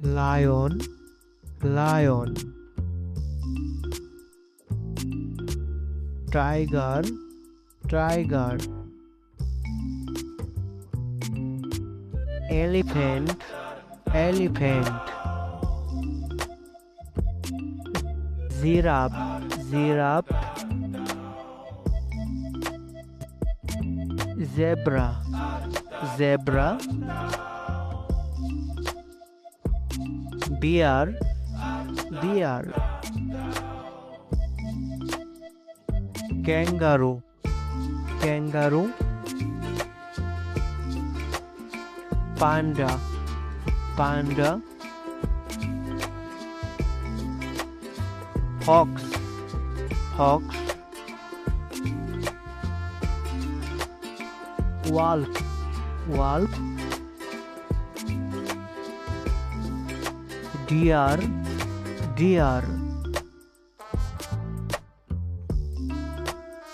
lion, lion, tiger, tiger, elephant, elephant, giraffe, giraffe, zebra, zebra, bear, bear, kangaroo, kangaroo, panda, panda, fox, fox, wolf, wolf, deer, deer,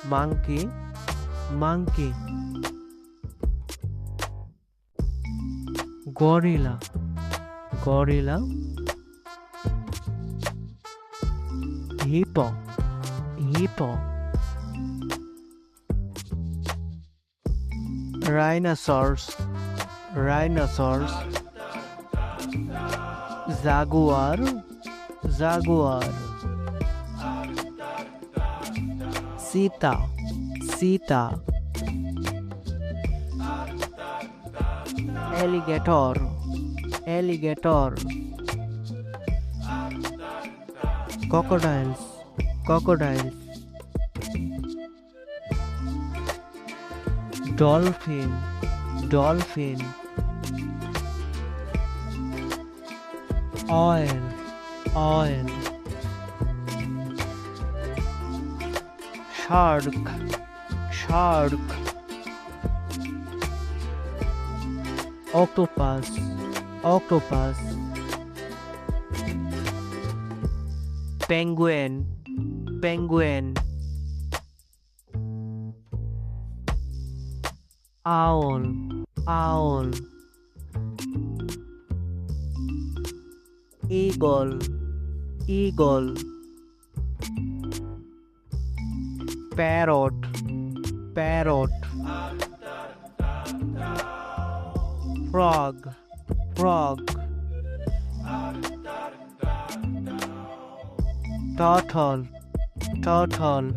monkey, monkey, gorilla, gorilla, hippo, hippo, rhinoceros, rhinoceros, jaguar, jaguar, cheetah, cheetah, alligator, alligator, crocodiles, crocodiles, dolphin, dolphin, oil, oil, shark, shark, octopus, octopus, penguin, penguin, owl, owl, eagle, eagle, parrot, parrot, frog, frog, turtle, turtle,